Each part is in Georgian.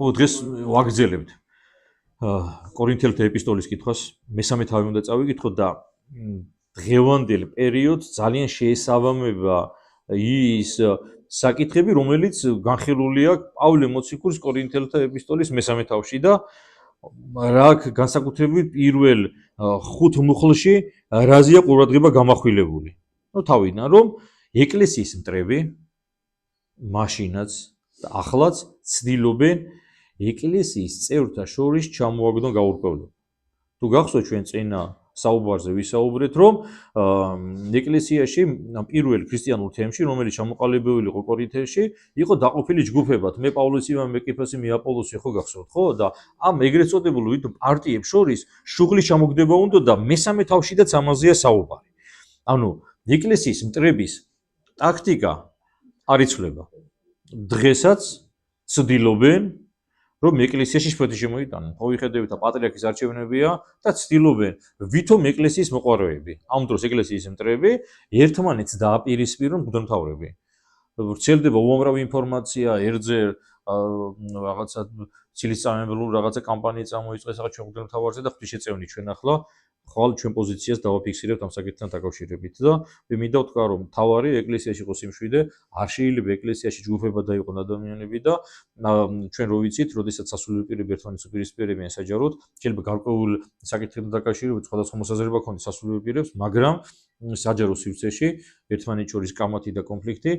ხო, დღეს ვაგრძელებთ კორინთელთა ეპისტოლის კითხვას, მესამე თავი უნდა წავიკითხოთ და დღევანდელ პერიოდს ძალიან შეესაბამება ის საკითხები, რომელიც განხილული აქვს პავლე მოციქულის კორინთელთა ეპისტოლის მესამე თავში და რა განსაკუთრებით პირველ 5 მუხლში რაზეა ყურადღება გამახვილებული. თავიდან რომ ეკლესიის მტრები მაშინაც და ახლაც ცდილობენ ეკლესიის წევრთა შორის ჩამოაგდონ გაურკვევლა. თუ გახსოვთ ჩვენ წინა საუბარზე ვისაუბრეთ, რომ ეკლესიაში პირველ ქრისტიანულ თემში, რომელიც ჩამოყალიბებული იყო კორინთიაში, იყო დაყოფილი ჯგუფებად. მე პავლესი, მე კეფასი, მე აპოლოსი, ხო გახსოვთ, ხო? და ამ ეგრეთ წოდებულ პარტიებს შორის შუღლის ჩამოგდება უნდა და მესამე თავშიდაც ამაზეა საუბარი. ანუ ეკლესიის მტრების ტაქტიკა არ იცვლება. დღესაც ცდილობენ რომ ეკლესიაში სვეტი შემოიტანონ. ხო ვიხედავთ და პატრიარქის არჩევნებია და ცდილობენ ვითომ ეკლესიის მოყვარეები. ამ დროს ეკლესიის მტრები ერთმანეთს დააპირისპირონ მღვდელმთავრები. ვრცელდება უამრავი ინფორმაცია, ერთზე რაღაცა ცილისწამებულ რაღაცა კამპანია წამოიწყეს რაღაც ჩვენ მღვდელმთავარზე და ღვთისმშეწევნი ჩვენ ახლა ხვალ ჩვენ პოზიციას დავაფიქსირებთ ამ საკითხთან დაკავშირებით და მე მინდა ვთქვა რომ თავარი ეკლესიაში იყო სიმშვიდე, არ შეიძლება ეკლესიაში ჯგუფებად დაიყონ ადამიანები და ჩვენ რო ვიცით, როდესაც სასულიერო პირები ერთმანეთს უპირისპირებიან საჯაროდ, შეიძლება გარკვეულ საკითხებთან დაკავშირებით სხვადასხვა მოსაზრება ქონდეს სასულიერო პირებს, მაგრამ საჯარო სივრცეში ერთმანეთს შორის კამათი და კონფლიქტი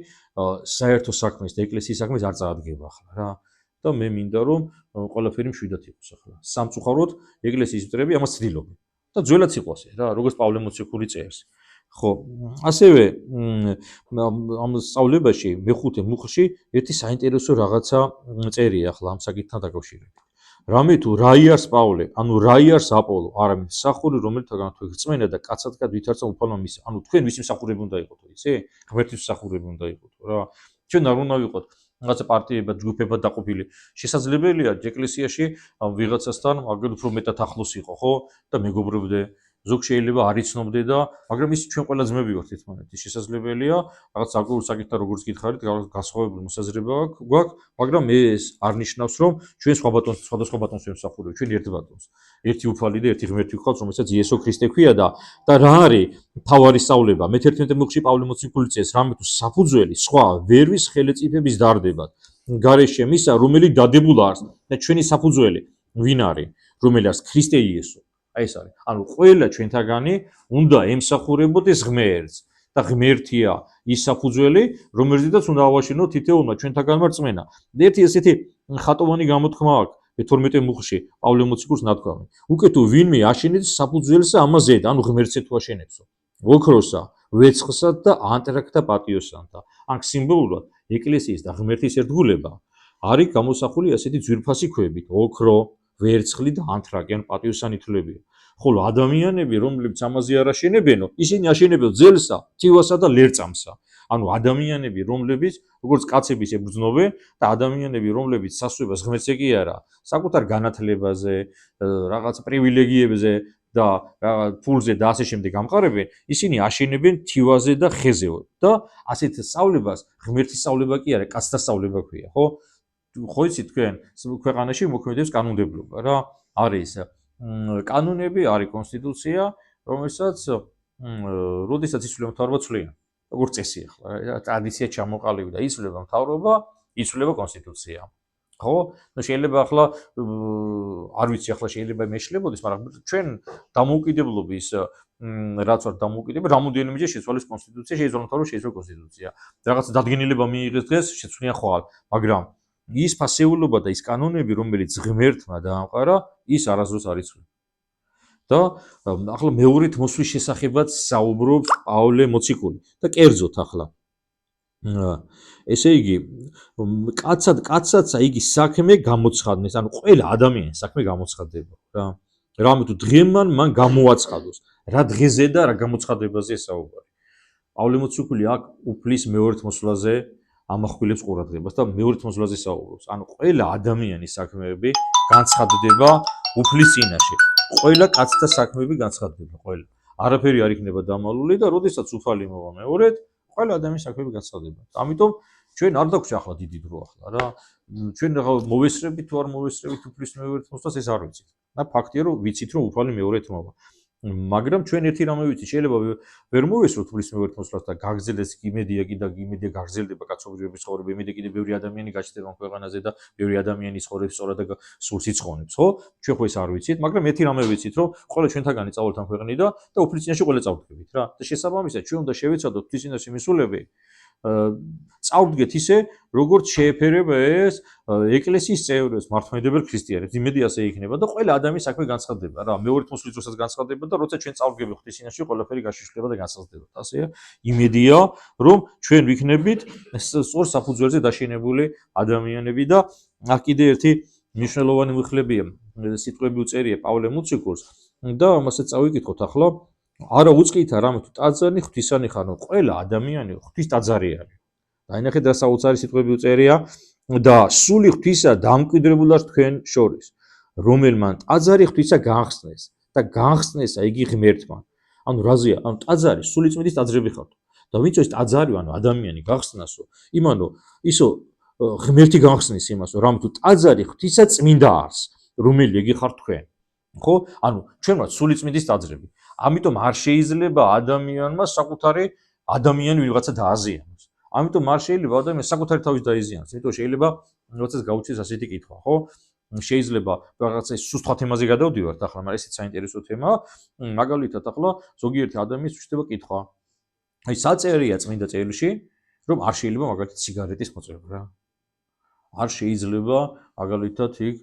საერთო საქმეს და ეკლესიის საქმეს არ წაადგება ახლა რა. და მე მინდა რომ ყველაფერი მშვიდად იყოს ახლა. სამწუხაროდ ეკლესიის მტრები ამას ცდილობენ. და ძველად იყო ასე რა, როგორც პავლე მოციქული წერს. ხო, ასევე ამ სწავლებაში მეხუთე მუხლში ერთი საინტერესო რაღაცა წერია ახლა ამ საკითხთან დაკავშირებით. რამე თუ რა იარს პავლე, ანუ რა იარს აპოლო, არამედ მსახური, რომელთაგან თუ გწმენა და კაცათგან ვითარცა უფალმა მის. ანუ თქვენ ვისი მსახურები უნდა იყოთ, იცი? ღმერთის მსახურები უნდა იყოთ რა. ჩვენ არ უნდა ვიყოთ რაღაცა პარტიებად, ჯგუფებად დაყოფილი. შესაძლებელია ეკლესიაში ვიღაცასთან აგერ უფრო მეტად ახლოს იყო, ხო? და მეგობრობდე. ზოგ შეიძლება არ იცნობდე და, მაგრამ ის ჩვენ ყველა ძმები ვართ ერთმანეთის. შესაძლებელია რაღაც საკუთარ საკითხთან როგორც გითხარით, განსხვავებული მოსაზრება გვაქვს, მაგრამ ეს არ ნიშნავს, რომ ჩვენ სხვადასხვა ბატონს ვემსახურებთ, ჩვენ ერთ ბატონს. ერთი უფალი და ერთი ღმერთი გვყავს, რომელსაც იესო ქრისტე ქვია და რა არის თავარი სწავლება? მე-11 მუხლში პავლე მოციქული წერს, რამე თუ საფუძველი სხვა ვერვის ხელეწიფების დარდებათ. გარეშე მისა, რომელიც დადებულ არის და ჩვენი საფუძველი ვინ არის? რომელიც არის ქრისტე იესო. აი ეს არის. ანუ ყველა ჩვენთაგანი უნდა ემსახურებოდეს ღმერთს და ღმერთია ის საფუძველი, რომელზედაც უნდა ავაშენოთ თითოეულმა ჩვენთაგანმა რწმენა. ერთი ესეთი ხატოვანი გამოთქმა აქვს მე-12 მუხლში პავლე მოციქულს ნათქვამი. უკვე თუ ვინმე აშენებს საფუძველსა ამაზედა, ანუ ღმერთზე თუ აშენებსო. ოქროსა, ვეცხლსა და ანტრაკთა პატიოსანთა. ან სიმბოლურად ეკლესიის და ღმერთის ერთგულება არის გამოსახული ასეთი ძვირფასი ქვებით, ოქრო, ვერცხლი და ანტრაკი, ან პატიოსანი თვლებია. ხოლო ადამიანები, რომლებიც ამაზე არ აშენებენო, ისინი აშენებენ ძელსა, თივასა და ლერწამსა. ანუ ადამიანები, რომლებიც როგორც კაცების ებრძნობენ და ადამიანები, რომლებიც სასწაულებას ღმერთზე კი არა, საკუთარ განათლებაზე, რაღაც პრივილეგიებზე და ფულზე და ასე შემდეგ ამყარებენ, ისინი აშენებენ თივაზე და ხეზე და ასეთ სწავლებას ღმერთის სწავლება კი არა, კაცთა სწავლება ქვია, ხო? ხო იცით თქვენ ქვეყანაში მოქმედებს კანონმდებლობა რა, არის კანონები, არის კონსტიტუცია, რომელსაც როდესაც იცვლება მთავრობა ცვლიან. როგორც წესი ახლა ტრადიცია ჩამოყალიბდა, იცვლება მთავრობა, იცვლება კონსტიტუცია. ხო? ნუ შეიძლება ახლა არ ვიცი ახლა შეიძლება მეშლებოდეს, მაგრამ ჩვენ დამოუკიდებლობის რაც ვარ დამოუკიდებელი, რამოდენიმეჯერ შეცვალეს კონსტიტუცია, შეიძლება მთავრობა შეიცვალოს კონსტიტუცია. რაღაც დადგენილება მიიღეს დღეს, შეცვლიან ხვალ, მაგრამ ის ფასეულობა და ის კანონები, რომელიც ღმერთმა დაამყარა, ის არასდროს არ იცვლება. და ახლა მეორედ მოსვლის შესახებაც საუბრობს პავლე მოციქული და კერძოდ ახლა ესე იგი კაცადსა იგი საქმე გამოცხადნეს, ანუ ყველა ადამიანის საქმე გამოცხადდება რა. რამე თუ დღემან მან გამოაცხადოს, რა დღეზე და რა გამოცხადებაზე საუბარი. პავლე მოციქული აქ უფლის მეორედ მოსვლაზე ამახვილებს ყურადღებას და მეორედ მოსვლაზე საუბრობს. ანუ ყველა ადამიანის საქმეები განცხადდება უფლის წინაშე. ყველა კაცთა საქმეები განცხადდება, ყველა. არაფერი არ იქნება დამალული და როდესაც უფალი მოვა მეორედ, ყველა ადამიანის საქმეები განცხადდება. ამიტომ ჩვენ არ დაგვჭირდა ახლა დიდი დრო ახლა რა. ჩვენ რაღაც მოვესწრებით თუ არ მოვესწრებით უფლის მეორე თმოსვას ეს არ ვიცით. და ფაქტია რომ ვიცით რომ უფალი მეორე თმობა. მაგრამ ჩვენ ერთი რამე ვიცით, შეიძლება ვერ მოვესწროთ უფლის მეორე თმოსვას და გაგრძელდეს იმედია იმედია გაგრძელდება კაცობრიობის ცხოვრება, იმედია კიდე ბევრი ადამიანი გაჩნდება ამ ქვეყანაზე და ბევრი ადამიანი ცხოვრობს სწორად და სულს იწყონებს, ხო? ჩვენ ხო ეს არ ვიცით, მაგრამ ერთი რამე ვიცით, რომ ყველა ჩვენთაგანი წავალთ ამ ქვეყნიდან და უფლის წინაშე ყველა წავდგებით რა. და შესაბამისად ჩვენ უნდა შევეცადოთ ღვთის წინაშე მისულები წავდგეთ ისე, როგორც შეეფერება ეს ეკლესიის წევრებს, მართლმადიდებელ ქრისტიანებს. იმედი ასე იქნება და ყველა ადამიანის საქმე განცხადდება რა. მეორე თმოსვლის დროსაც განცხადდება და როცა ჩვენ წავდგებით ღვთის წინაშე, ყველაფერი გაშიშვლება და განსაზღვრება. ასეა, იმედია, რომ ჩვენ ვიქნებით სწორ საფუძველზე დაშენებული ადამიანები და აქ კიდე ერთი მნიშვნელოვანი მიხლებია, სიტყვები უწერია პავლე მუციკურს და ამასაც წავიკითხოთ ახლა. არა უწყითა რამე თუ ტაძარი ღვთისანი ხარო, ყველა ადამიანი ღვთის ტაძარი არის. დაინახეთ რა საოცარი სიტყვები უწერია და სული ღვთისა დამკვიდრებულა თქვენ შორის, რომელმან ტაძარი ღვთისა განხსნეს და განხსნესა იგი ღმერთმა. ანუ რაზეა? ანუ ტაძარი სულიწმიდის ტაძრები ხართ. და ვინც ეს ტაძარი ანუ ადამიანი გახსნასო, იმანო ისო ღმერთი განხსნის იმასო, რამ თუ ტაძარი ღვთისა წმინდა არის, რომელი იგი ხართ თქვენ. ხო? ანუ ჩვენ ვართ სულიწმიდის ტაძრები. ამიტომ არ შეიძლება ადამიანმა საკუთარი ადამიანი ვიღაცა დააზიანოს. ამიტომ არ შეიძლება ადამიანს საკუთარი თავის დაიზიანოს. იმიტომ შეიძლება როდესაც გაუჩნდეს ასეთი კითხვა, ხო? შეიძლება რაღაცა სუსტ თემაზე გადავდივართ ახლა, მაგრამ ესეც საინტერესო თემაა. მაგალითად ახლა ზოგიერთი ადამიანს უჩნდება კითხვა. აი საწერია წმინდა წერილში, რომ არ შეიძლება მაგალითად სიგარეტის მოწევა რა. არ შეიძლება მაგალითად იქ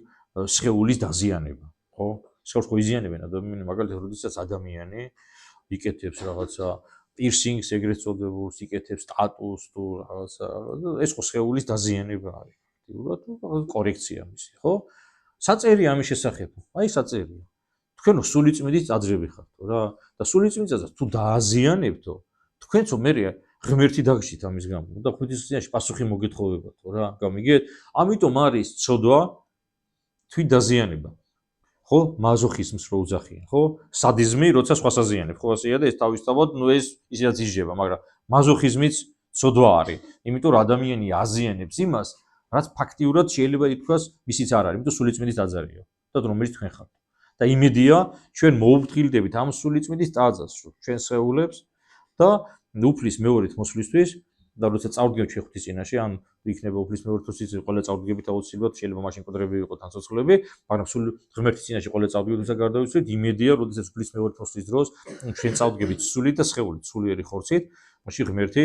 სხეულის დაზიანება, ხო? სხეულს ხო იზიანებენ ადამიანები, მაგალითად როდესაც ადამიანი იკეთებს რაღაცა პირსინგს ეგრეთ წოდებულს, იკეთებს ტატუს თუ რაღაცა, ეს ხო სხეულის დაზიანება არის. ფაქტიურად კორექცია მისი, ხო? საწერია ამის შესახებ. აი საწერია. თქვენო სულიწმიდის ტაძრები ხართ რა და სულიწმიდსაც თუ დააზიანებთო, თქვენцо მე ღმერთი დაგჭით ამის გამო და ღვთის წინაშე პასუხი მოგეთხოვებათო რა. გამიგეთ? ამიტომ არის ცოდვა თვით დაზიანება. ხო, მაზოხიზმს რო უძახიან, ხო? სადიზმი, როცა სხვას აზიანებ, ხო ასეა და ეს თავისთავად, ეს ისედაც იჯება, მაგრამ მაზოხიზმიც ცოდვა არის. იმიტომ რომ ადამიანი აზიანებს იმას, რაც ფაქტიურად შეიძლება ითქვას, მისიც არ არის, იმიტომ სულიწმიდის ტაძარია და რომელიც თქვენ ხართ. და იმედია, ჩვენ მოუფრთხილდებით ამ სულიწმიდის ტაძარს, ჩვენ შეეულებს და უფლის მეორით მოსვლისთვის და როცა წავდგებთ ჩვენ ღვთის წინაშე, ან იქნება უფლის მეორე თვისიც ყველა წავდგებით აუცილებლად, შეიძლება მაშინ მკვდრები ვიყოთ ან ცოცხლები, მაგრამ სულ ღმერთის წინაშე ყველა წავდგებით, თუმცა გარდავიცვლით, იმედია, როდესაც უფლის მეორე თვისის დროს ჩვენ წავდგებით სულით და სხეულით, სულიერი ხორცით, მაშინ ღმერთი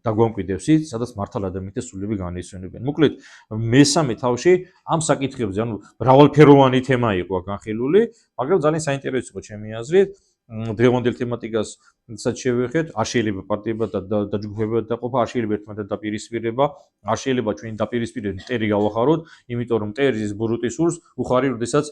დაგვამკვიდრებს ის, სადაც მართალ ადამიანთა სულები განისვენებენ. მოკლედ, მესამე თავში ამ საკითხებზე, ანუ მრავალფეროვანი თემა იყო განხილული, მაგრამ ძალიან საინტერესო იყო ჩემი აზრით. დღევანდელ თემატიკასაც შევეხეთ, არ შეიძლება პარტიებად და დაჯგუფებად დაყოფა, არ შეიძლება ერთმანეთთან დაპირისპირება, არ შეიძლება ჩვენი დაპირისპირება მტერი გავახაროთ, იმიტომ რომ მტერის ბურუტი სურს უხარი, როდესაც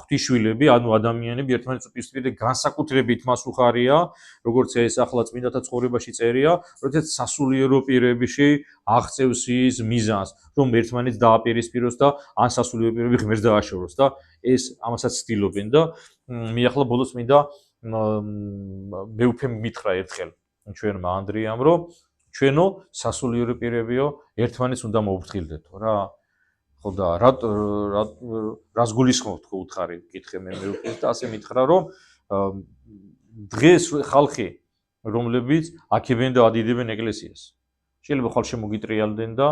ღვთისშვილები, ანუ ადამიანები ერთმანეთს უპირისპირდნენ, განსაკუთრებით მას უხარია, როგორც ეს ახლა წმინდათა ცხოვრებაში წერია, როდესაც სასულიერო პირებში აღწევს ის მიზანს, რომ ერთმანეთს დააპირისპიროს და ან სასულიერო პირები ღმერთს დააშოროს და ეს ამასაც ცდილობენ და მე ახლა ბოლოს მინდა მე უკვე მითხრა ერთხელ ჩვენმა ანდრიამ, რომ ჩვენო სასულიერო პირებიო ერთმანეთს უნდა მოუფრთხილდეთო რა. ხო და რას გულისხმობთ ხო უთხარი კითხე მე უკვე და ასე მითხრა, რომ დღეს ხალხი რომლებიც აქებენ და ადიდებენ ეკლესიას, შეიძლება ხალხ შემოგიტრიალდნენ და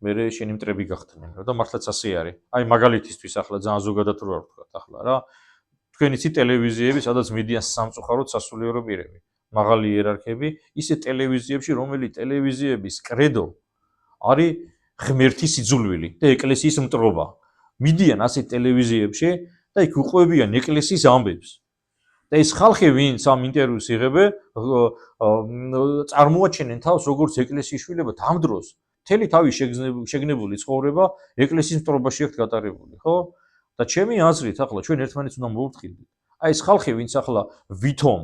მე შენი მტრები გახდნენ და მართლაც ასე არის. აი მაგალითისთვის ახლა ძალიან ზოგადად რო არ ვთქვა ახლა რა. თქვენ იცით ტელევიზიები, სადაც მიდიან სამწუხაროდ სასულიერო პირები, მაღალი იერარქები, ისე ტელევიზიებში, რომელიც ტელევიზიების კრედო არის ღმერთის იძულვილი და ეკლესიის მტრობა. მიდიან ასე ტელევიზიებში და იქ უყვებიან ეკლესიის ამბებს. და ეს ხალხი, ვინც ამ ინტერვიუს იღებენ, წარმოაჩენენ თავს როგორც ეკლესიის შვილებად ამ დროს. მთელი თავის შეგნებული ცხოვრება ეკლესიის მტრობაში აქვს გატარებული, ხო? და ჩემი აზრით, ახლა ჩვენ ერთმანეთს უნდა მოვუფრთხილდეთ. აი ეს ხალხი, ვინც ახლა ვითომ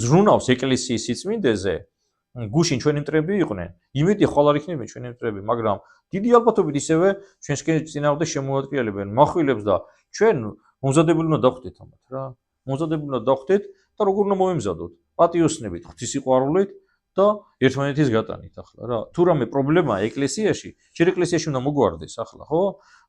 ზრუნავს ეკლესიის სიწმინდეზე, გუშინ ჩვენი მტრები იყვნენ, იმედია ხვალ არ იქნებიან ჩვენი მტრები, მაგრამ დიდი ალბათობით ისევე ჩვენსკენ წინააღმდეგ შემოადგენლებენ מחვილებს და ჩვენ მომზადებული უნდა დავხდეთ ამათ რა. მომზადებული უნდა დავხდეთ და როგორ უნდა მომემზადოთ? პატიოსნებით, ღვთის სიყვარულით და ერთმანეთის გატანით ახლა რა. თუ რამე პრობლემაა ეკლესიაში, შეიძლება ეკლესიაში უნდა მოგვარდეს ახლა, ხო?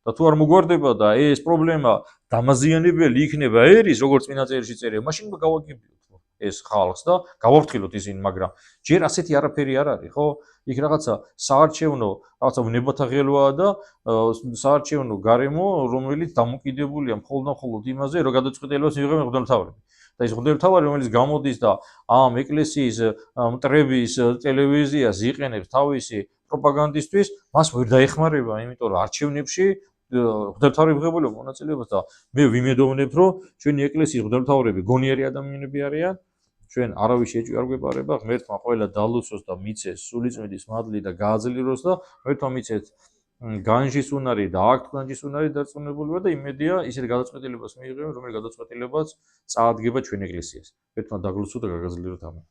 და თუ არ მოგვარდება და ეს პრობლემა დამაზიანებელი იქნება ერის, როგორც წინა წერილში წერია, მაშინ გავაგებიოთ ეს ხალხს და გავაფრთხილოთ ისინი, მაგრამ ჯერ ასეთი არაფერი არ არის, ხო? იქ რაღაცა საარჩევნო, რაღაცა ნებათა ღელვაა და საარჩევნო გარემო, რომელიც დამოკიდებულია მხოლოდ და მხოლოდ იმაზე, რომ გადაწყვეტილებას მიიღებენ მღვდელმთავრები. და ის მღვდელმთავარი, რომელიც გამოდის და ამ ეკლესიის მტრების ტელევიზიას იყენებს თავისი პროპაგანდისთვის, მას ვერ დაეხმარება, იმიტომ რომ არჩევნებში მღვდელმთავრები ღებულობ მონაწილეობას და მე ვიმედოვნებ, რომ ჩვენი ეკლესიის მღვდელმთავრები გონიერი ადამიანები არიან. ჩვენ არავის შეჭი არ გვეპარება, ღმერთმა ყველა დალოცოს და მიცეს სულიწმიდის მადლი და გააძლიეროს და ღმერთმა მიცეთ განჯის უნარი და აქ განჯის უნარი დარწმუნებულება და იმედია ისეთ გადაწყვეტილებას მიიღებენ, რომელიც გადაწყვეტილებაც წაადგება ჩვენ ეკლესიას. ღმერთმა დაგლოცო და გაგაძლიეროთ ამენ.